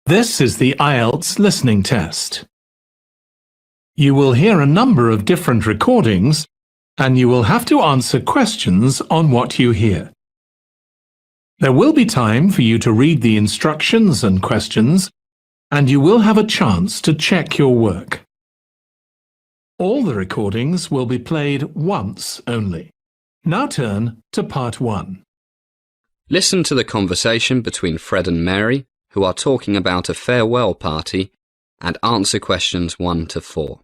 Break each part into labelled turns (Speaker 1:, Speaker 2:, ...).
Speaker 1: This is the IELTS Listening Test. You will hear a number of different recordings, and you will have to answer questions on what you hear. There will be time for you to read the instructions and questions, and you will have a chance to check your work. All the recordings will be played once only. Now turn to part 1.
Speaker 2: Listen to the conversation between Fred and Mary, who are talking about a farewell party, and answer questions 1 to 4.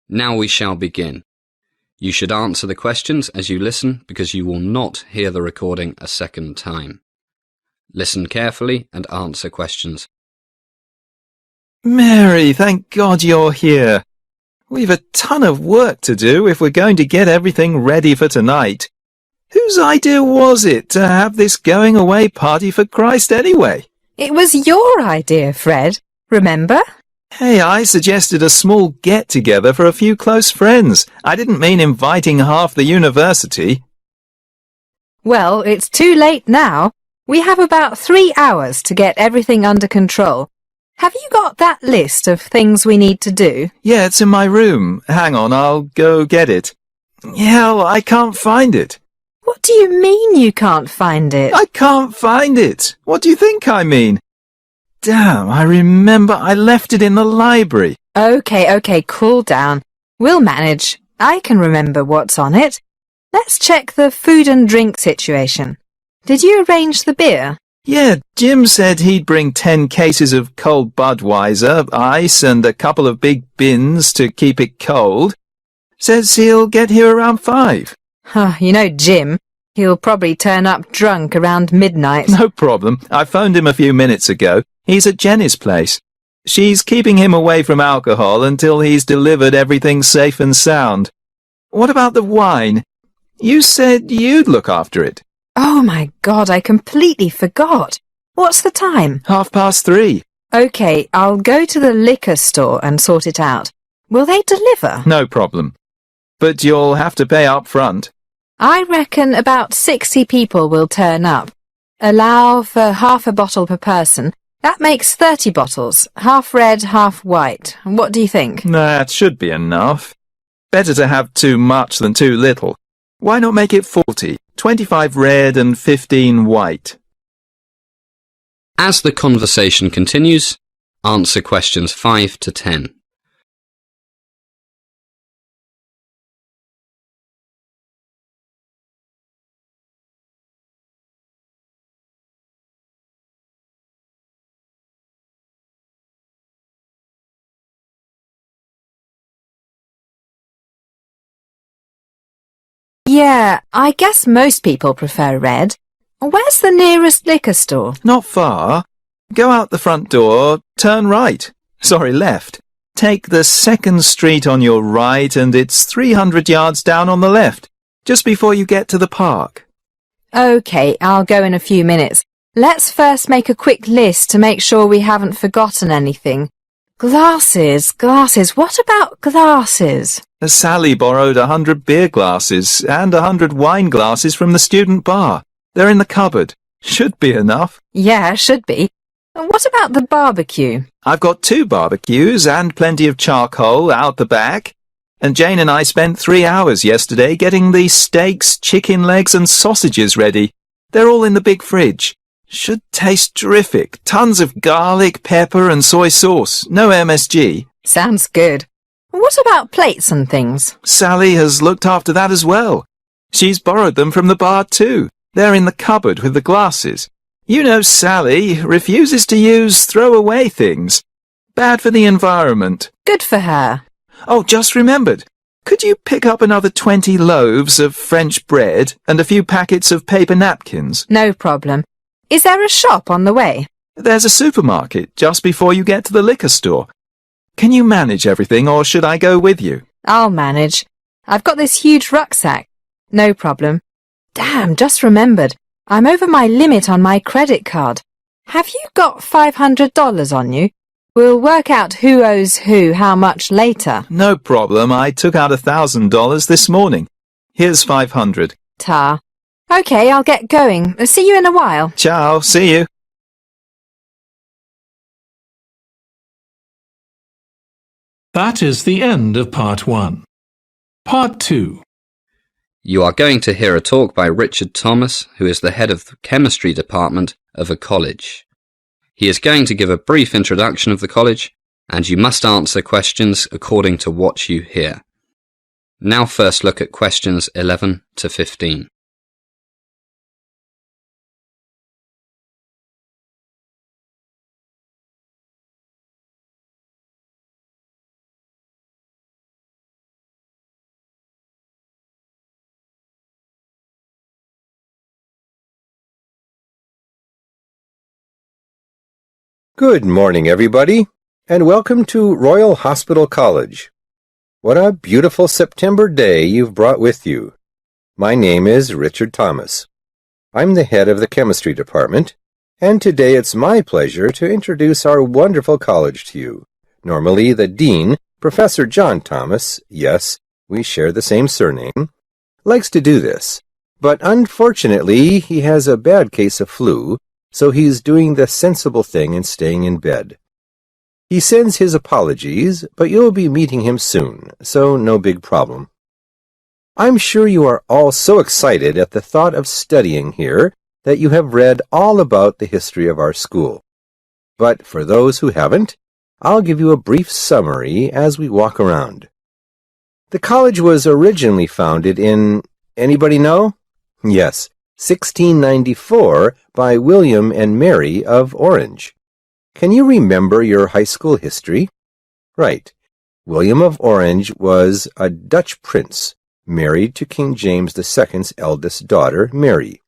Speaker 2: Now we shall begin. You should answer the questions as you listen because you will not hear the recording a second time. Listen carefully and answer questions.
Speaker 3: Mary, thank God you're here. We've a ton of work to do if we're going to get everything ready for tonight. Whose idea was it to have this going-away party for Christ anyway?
Speaker 4: It was your idea, Fred. Remember?
Speaker 3: Hey, I suggested a small get-together for a few close friends. I didn't mean inviting half the university.
Speaker 4: Well, it's too late now. We have about 3 hours to get everything under control. Have you got that list of things we need to do?
Speaker 3: Yeah, it's in my room. Hang on, I'll go get it. Hell, I can't find it.
Speaker 4: What do you mean you can't find it?
Speaker 3: I can't find it. What do you think I mean? Damn, I remember I left it in the library.
Speaker 4: Okay, cool down. We'll manage. I can remember what's on it. Let's check the food and drink situation. Did you arrange the beer?
Speaker 3: Yeah, Jim said he'd bring 10 cases of cold Budweiser, ice and a couple of big bins to keep it cold. Says he'll get here around 5.
Speaker 4: You know Jim. He'll probably turn up drunk around midnight.
Speaker 3: No problem. I phoned him a few minutes ago. He's at Jenny's place. She's keeping him away from alcohol until he's delivered everything safe and sound. What about the wine? You said you'd look after it.
Speaker 4: Oh my God, I completely forgot. What's the time?
Speaker 3: 3:30.
Speaker 4: Okay, I'll go to the liquor store and sort it out. Will they deliver?
Speaker 3: No problem. But you'll have to pay up front.
Speaker 4: I reckon about 60 people will turn up. Allow for half a bottle per person. That makes 30 bottles, half red, half white. What do you think?
Speaker 3: That should be enough. Better to have too much than too little. Why not make it 40? 25 red and 15 white.
Speaker 2: As the conversation continues, answer questions 5 to 10.
Speaker 4: Yeah, I guess most people prefer red. Where's the nearest liquor store?
Speaker 3: Not far. Go out the front door, turn right. Sorry, left. Take the second street on your right and it's 300 yards down on the left, just before you get to the park.
Speaker 4: Okay, I'll go in a few minutes. Let's first make a quick list to make sure we haven't forgotten anything. Glasses. What about glasses?
Speaker 3: Sally borrowed 100 beer glasses and 100 wine glasses from the student bar. They're in the cupboard. Should be enough.
Speaker 4: Yeah, should be. What about the barbecue?
Speaker 3: I've got 2 barbecues and plenty of charcoal out the back. And Jane and I spent 3 hours yesterday getting the steaks, chicken legs and sausages ready. They're all in the big fridge. Should taste terrific. Tons of garlic, pepper and soy sauce. No MSG.
Speaker 4: Sounds good. What about plates and things?
Speaker 3: Sally has looked after that as well. She's borrowed them from the bar too. They're in the cupboard with the glasses. You know Sally refuses to use throwaway things. Bad for the environment.
Speaker 4: Good for her.
Speaker 3: Oh, just remembered. Could you pick up another 20 loaves of French bread and a few packets of paper napkins?
Speaker 4: No problem. Is there a shop on the way?
Speaker 3: There's a supermarket just before you get to the liquor store. Can you manage everything or should I go with you?
Speaker 4: I'll manage. I've got this huge rucksack. No problem. Damn, just remembered. I'm over my limit on my credit card. Have you got $500 on you? We'll work out who owes who how much later.
Speaker 3: No problem. I took out $1,000 this morning. Here's 500.
Speaker 4: Ta. Okay, I'll get going. See you in a while.
Speaker 3: Ciao. See you.
Speaker 1: That is the end of Part 1. Part 2.
Speaker 2: You are going to hear a talk by Richard Thomas, who is the head of the chemistry department of a college. He is going to give a brief introduction of the college, and you must answer questions according to what you hear. Now first look at questions 11 to 15.
Speaker 5: Good morning, everybody, and welcome to Royal Hospital College. What a beautiful September day you've brought with you. My name is Richard Thomas. I'm the head of the chemistry department, and today it's my pleasure to introduce our wonderful college to you. Normally, the dean, Professor John Thomas, yes, we share the same surname, likes to do this, but unfortunately he has a bad case of flu, so he's doing the sensible thing and staying in bed. He sends his apologies, but you'll be meeting him soon, so no big problem. I'm sure you are all so excited at the thought of studying here that you have read all about the history of our school. But for those who haven't, I'll give you a brief summary as we walk around. The college was originally founded in, anybody know? Yes, 1694 by William and Mary of Orange. Can you remember your high school history? Right. William of Orange was a Dutch prince married to King James II's eldest daughter, Mary.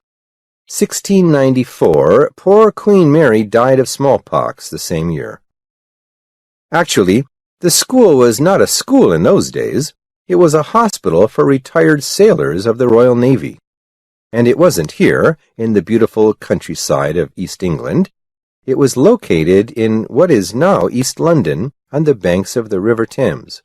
Speaker 5: 1694, poor Queen Mary died of smallpox the same year. Actually, the school was not a school in those days. It was a hospital for retired sailors of the Royal Navy. And it wasn't here, in the beautiful countryside of East England. It was located in what is now East London, on the banks of the River Thames.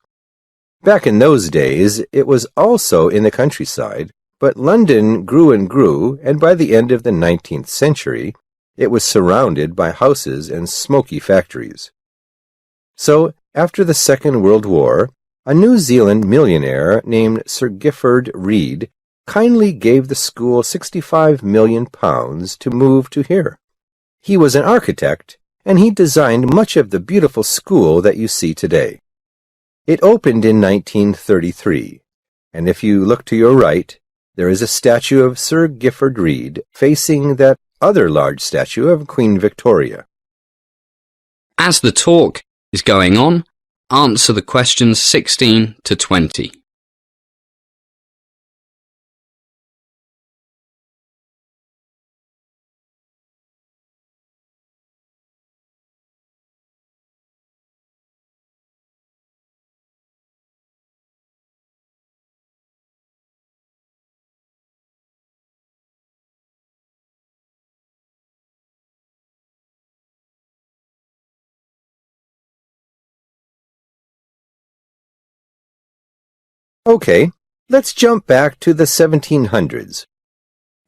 Speaker 5: Back in those days, it was also in the countryside, but London grew and grew, and by the end of the 19th century, it was surrounded by houses and smoky factories. So, after the Second World War, a New Zealand millionaire named Sir Gifford Reed kindly gave the school £65 million to move to here. He was an architect, and he designed much of the beautiful school that you see today. It opened in 1933, and if you look to your right, there is a statue of Sir Gifford Reed facing that other large statue of Queen Victoria.
Speaker 2: As the talk is going on, answer the questions 16 to 20.
Speaker 5: Okay, let's jump back to the 1700s.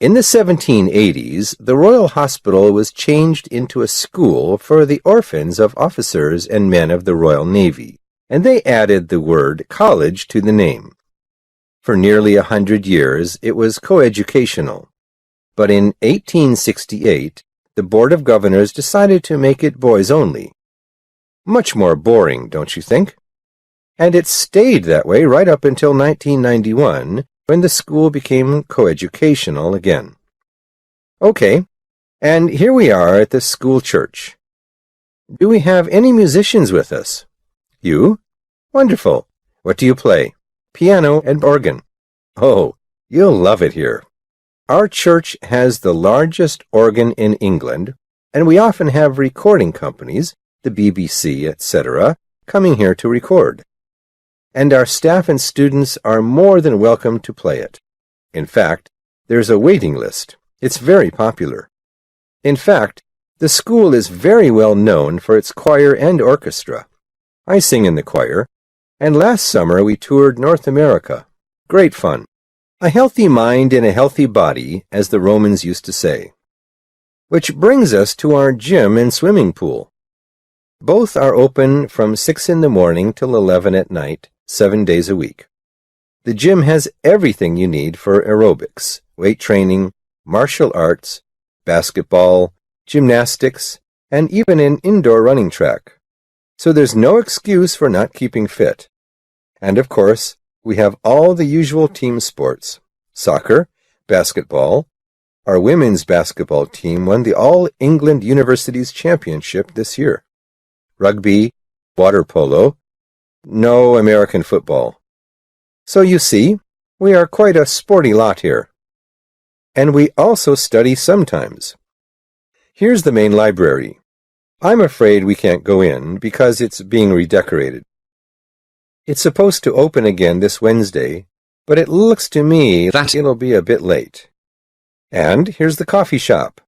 Speaker 5: In the 1780s, the Royal Hospital was changed into a school for the orphans of officers and men of the Royal Navy, and they added the word college to the name. For nearly 100 years, it was coeducational. But in 1868, the Board of Governors decided to make it boys only. Much more boring, don't you think? And it stayed that way right up until 1991, when the school became coeducational again. Okay, and here we are at the school church. Do we have any musicians with us? You? Wonderful. What do you play? Piano and organ. Oh, you'll love it here. Our church has the largest organ in England, and we often have recording companies, the BBC, etc., coming here to record. And our staff and students are more than welcome to play it. In fact, There's a waiting list. It's very popular. In fact, the school is very well known for its choir and orchestra. I sing in the choir, and last summer we toured North America. Great fun. A healthy mind in a healthy body, as the Romans used to say. Which brings us to our gym and swimming pool. Both are open from 6 in the morning till 11 at night, 7 days a week. The gym has everything you need for aerobics, weight training, martial arts, basketball, gymnastics, and even an indoor running track. So there's no excuse for not keeping fit. And of course, we have all the usual team sports. Soccer, basketball. Our women's basketball team won the All England Universities Championship this year. Rugby, water polo. No American football. So you see, we are quite a sporty lot here. And we also study sometimes. Here's the main library. I'm afraid we can't go in because it's being redecorated. It's supposed to open again this Wednesday, but it looks to me that it'll be a bit late. And here's the coffee shop.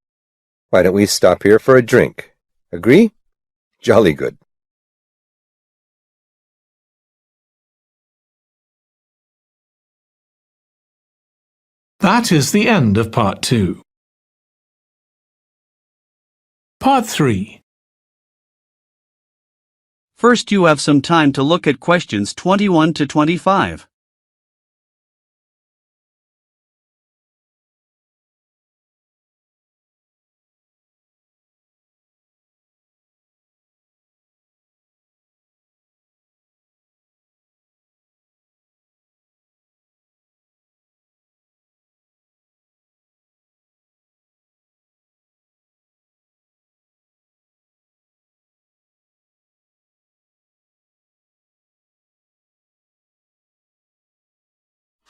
Speaker 5: Why don't we stop here for a drink? Agree? Jolly good.
Speaker 1: That is the end of Part 2. Part 3.
Speaker 6: First, you have some time to look at questions 21 to 25.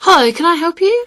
Speaker 7: Hello, can I help you?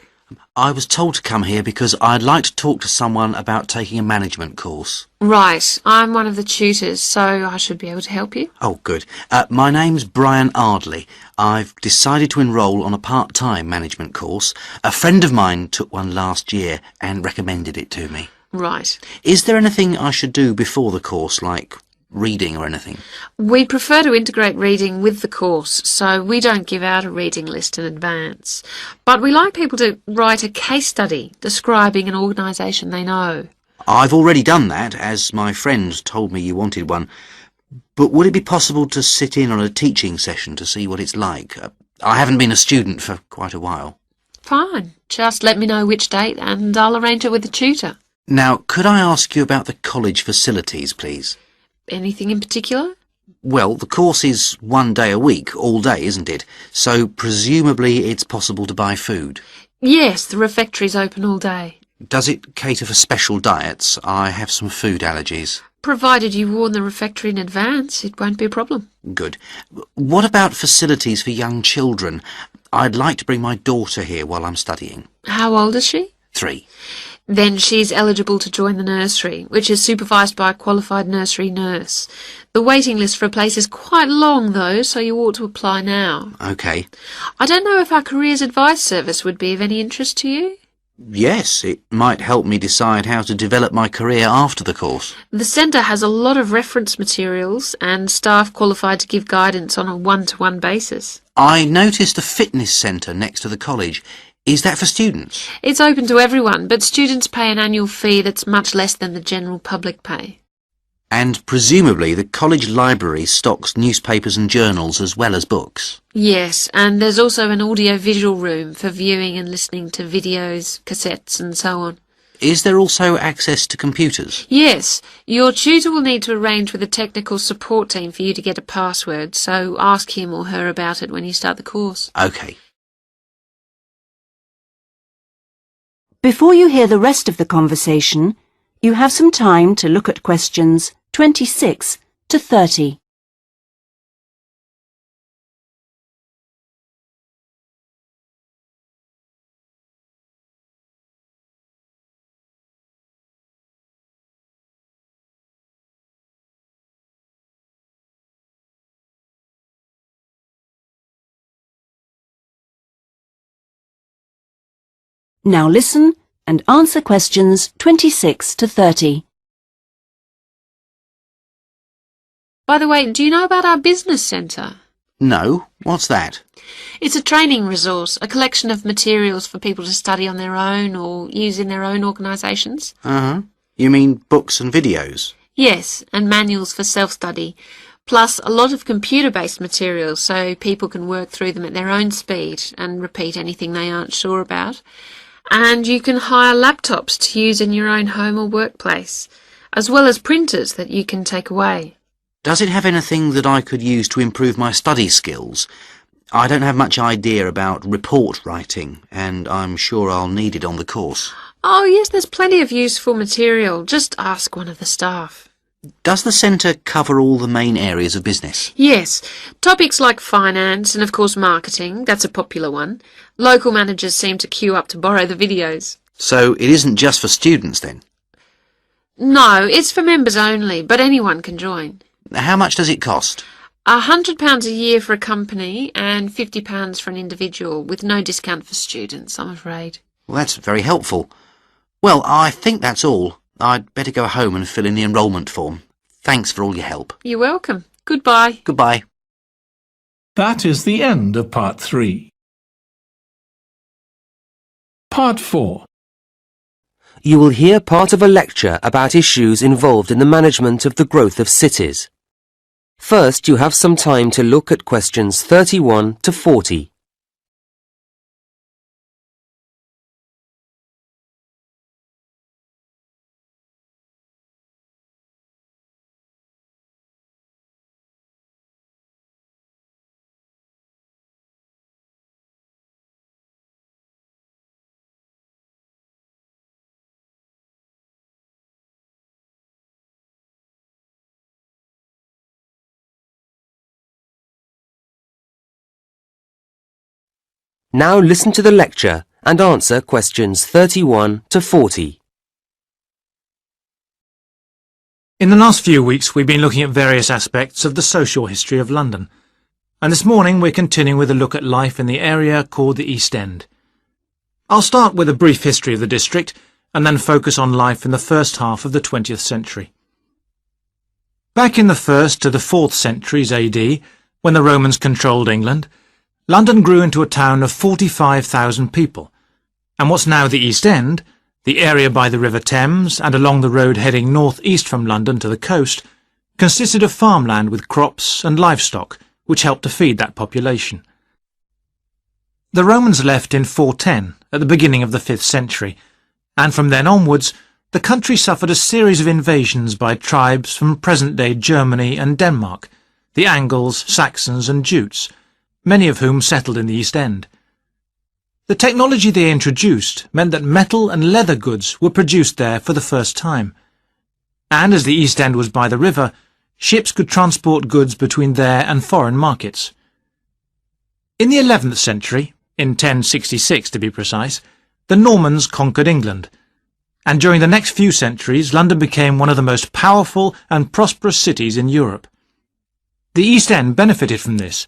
Speaker 8: I was told to come here because I'd like to talk to someone about taking a management course.
Speaker 7: Right, I'm one of the tutors, so I should be able to help you.
Speaker 8: Oh, good. My name's Brian Ardley. I've decided to enrol on a part-time management course. A friend of mine took one last year and recommended it to me.
Speaker 7: Right.
Speaker 8: Is there anything I should do before the course, like reading or anything?
Speaker 7: We prefer to integrate reading with the course, so we don't give out a reading list in advance. But we like people to write a case study describing an organisation they know.
Speaker 8: I've already done that, as my friend told me you wanted one. But would it be possible to sit in on a teaching session to see what it's like? I haven't been a student for quite a while.
Speaker 7: Fine. Just let me know which date and I'll arrange it with the tutor.
Speaker 8: Now, could I ask you about the college facilities, please?
Speaker 7: Anything in particular?
Speaker 8: Well, the course is 1 day a week, all day, isn't it? So presumably it's possible to buy food.
Speaker 7: Yes, the refectory's open all day.
Speaker 8: Does it cater for special diets? I have some food allergies.
Speaker 7: Provided you warn the refectory in advance, it won't be a problem.
Speaker 8: Good. What about facilities for young children? I'd like to bring my daughter here while I'm studying.
Speaker 7: How old is she?
Speaker 8: 3.
Speaker 7: Then she's eligible to join the nursery, which is supervised by a qualified nursery nurse. The waiting list for a place is quite long, though, so you ought to apply now.
Speaker 8: OK.
Speaker 7: I don't know if our careers advice service would be of any interest to you.
Speaker 8: Yes, it might help me decide how to develop my career after the course.
Speaker 7: The centre has a lot of reference materials and staff qualified to give guidance on a one-to-one basis.
Speaker 8: I noticed a fitness centre next to the college. Is that for students?
Speaker 7: It's open to everyone, but students pay an annual fee that's much less than the general public pay.
Speaker 8: And presumably the college library stocks newspapers and journals as well as books.
Speaker 7: Yes, and there's also an audio-visual room for viewing and listening to videos, cassettes and so on.
Speaker 8: Is there also access to computers?
Speaker 7: Yes, your tutor will need to arrange with the technical support team for you to get a password, so ask him or her about it when you start the course.
Speaker 8: OK.
Speaker 9: Before you hear the rest of the conversation, you have some time to look at questions 26 to 30. Now listen and answer questions 26 to 30.
Speaker 7: By the way, do you know about our business centre?
Speaker 8: No, what's that?
Speaker 7: It's a training resource, a collection of materials for people to study on their own or use in their own organisations.
Speaker 8: Uh-huh. You mean books and videos?
Speaker 7: Yes, and manuals for self-study, plus a lot of computer-based materials so people can work through them at their own speed and repeat anything they aren't sure about. And you can hire laptops to use in your own home or workplace, as well as printers that you can take away.
Speaker 8: Does it have anything that I could use to improve my study skills? I don't have much idea about report writing, and I'm sure I'll need it on the course.
Speaker 7: Oh, yes, there's plenty of useful material. Just ask one of the staff.
Speaker 8: Does the centre cover all the main areas of business?
Speaker 7: Yes, topics like finance and, of course, marketing, that's a popular one. Local managers seem to queue up to borrow the videos.
Speaker 8: So it isn't just for students then?
Speaker 7: No, it's for members only, but anyone can join.
Speaker 8: How much does it cost?
Speaker 7: £100 a year for a company and £50 for an individual, with no discount for students, I'm afraid.
Speaker 8: Well, that's very helpful. Well, I think that's all. I'd better go home and fill in the enrolment form. Thanks for all your help.
Speaker 7: You're welcome. Goodbye.
Speaker 8: Goodbye.
Speaker 1: That is the end of Part 3. Part 4.
Speaker 10: You will hear part of a lecture about issues involved in the management of the growth of cities. First, you have some time to look at questions 31 to 40. Now listen to the lecture and answer questions 31 to 40.
Speaker 11: In the last few weeks we've been looking at various aspects of the social history of London, and this morning we're continuing with a look at life in the area called the East End. I'll start with a brief history of the district and then focus on life in the first half of the 20th century. Back in the 1st to the 4th centuries AD, when the Romans controlled England, London grew into a town of 45,000 people, and what's now the East End, the area by the River Thames and along the road heading north-east from London to the coast, consisted of farmland with crops and livestock, which helped to feed that population. The Romans left in 410, at the beginning of the 5th century, and from then onwards, the country suffered a series of invasions by tribes from present-day Germany and Denmark, the Angles, Saxons and Jutes, many of whom settled in the East End. The technology they introduced meant that metal and leather goods were produced there for the first time, and as the East End was by the river, ships could transport goods between there and foreign markets. In the 11th century, in 1066 to be precise, the Normans conquered England, and during the next few centuries London became one of the most powerful and prosperous cities in Europe. The East End benefited from this,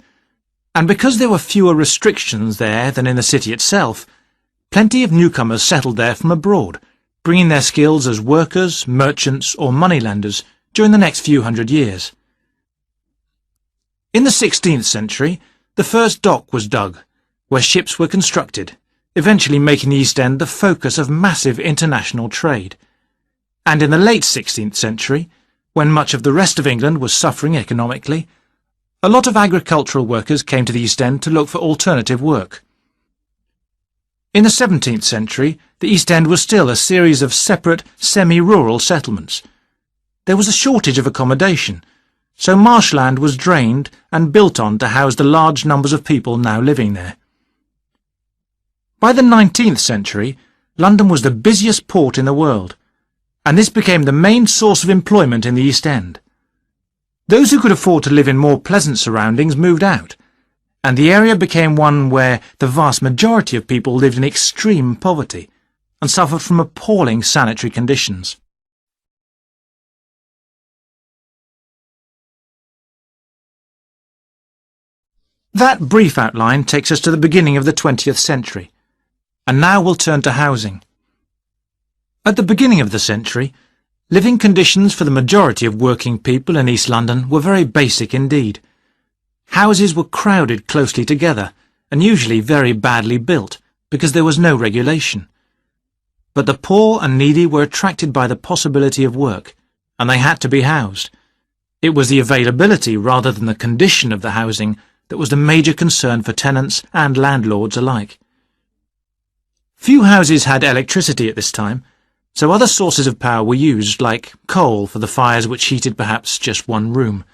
Speaker 11: and because there were fewer restrictions there than in the city itself, plenty of newcomers settled there from abroad, bringing their skills as workers, merchants or moneylenders during the next few hundred years. In the 16th century, the first dock was dug, where ships were constructed, eventually making the East End the focus of massive international trade. And in the late 16th century, when much of the rest of England was suffering economically, a lot of agricultural workers came to the East End to look for alternative work. In the 17th century, the East End was still a series of separate, semi-rural settlements. There was a shortage of accommodation, so marshland was drained and built on to house the large numbers of people now living there. By the 19th century, London was the busiest port in the world, and this became the main source of employment in the East End. Those who could afford to live in more pleasant surroundings moved out, and the area became one where the vast majority of people lived in extreme poverty and suffered from appalling sanitary conditions. That brief outline takes us to the beginning of the 20th century, and now we'll turn to housing. At the beginning of the century, living conditions for the majority of working people in East London were very basic indeed. Houses were crowded closely together and usually very badly built because there was no regulation. But the poor and needy were attracted by the possibility of work, and they had to be housed. It was the availability rather than the condition of the housing that was the major concern for tenants and landlords alike. Few houses had electricity at this time, so other sources of power were used, like coal for the fires which heated perhaps just one room.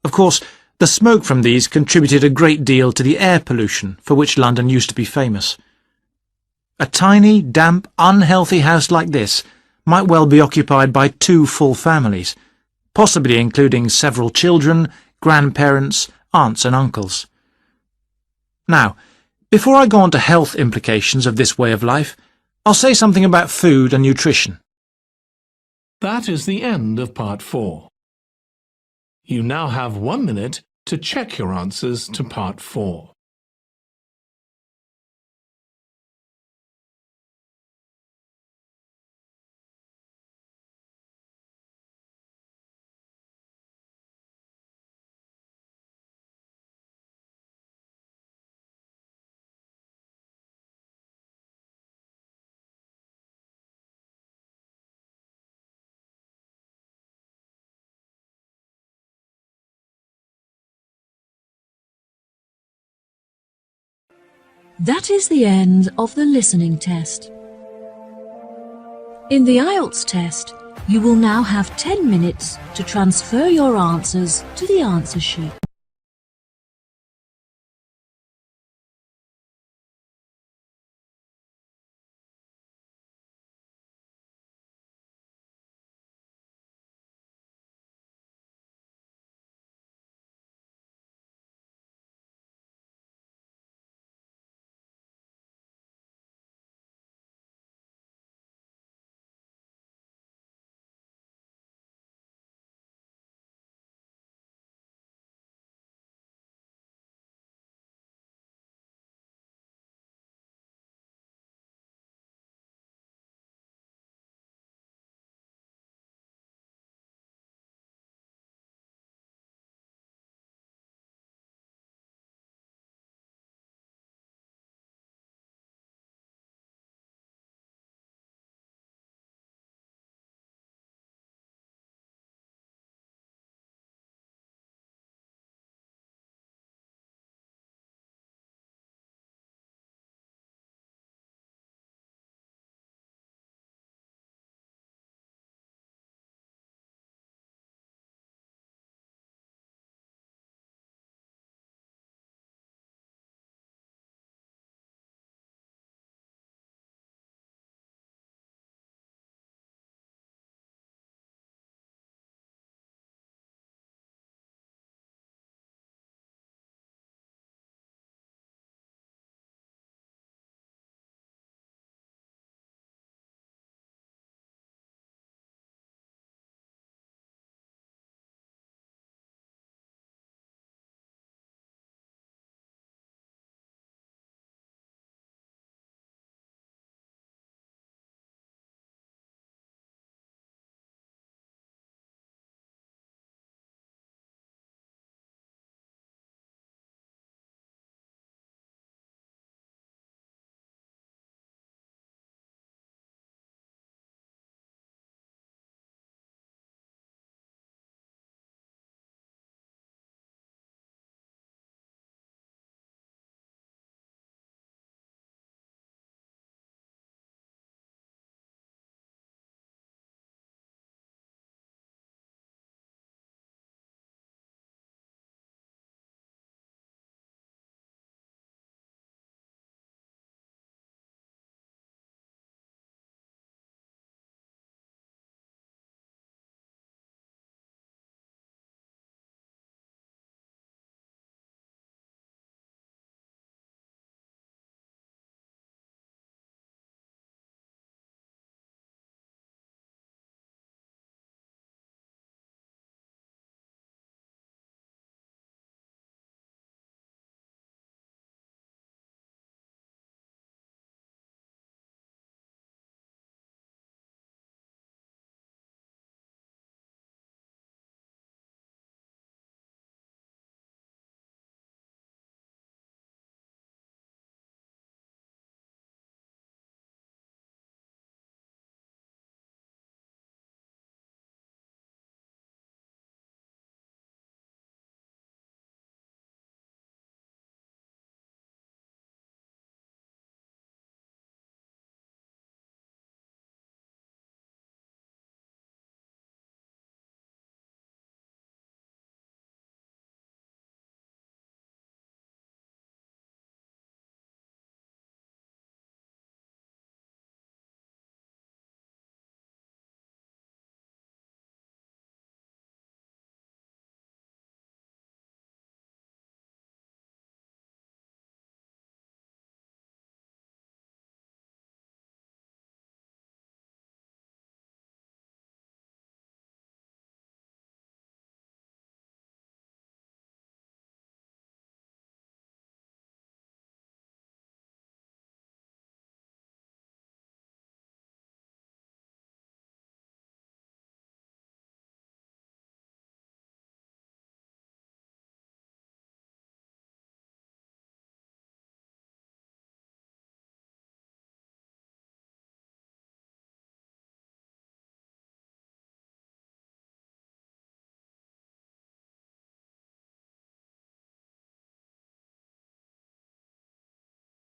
Speaker 11: Of course, the smoke from these contributed a great deal to the air pollution for which London used to be famous. A tiny, damp, unhealthy house like this might well be occupied by 2 full families, possibly including several children, grandparents, aunts and uncles. Now, before I go on to health implications of this way of life, I'll say something about food and nutrition.
Speaker 1: That is the end of part 4. You now have 1 minute to check your answers to part 4.
Speaker 12: That is the end of the listening test. In the IELTS test, you will now have 10 minutes to transfer your answers to the answer sheet.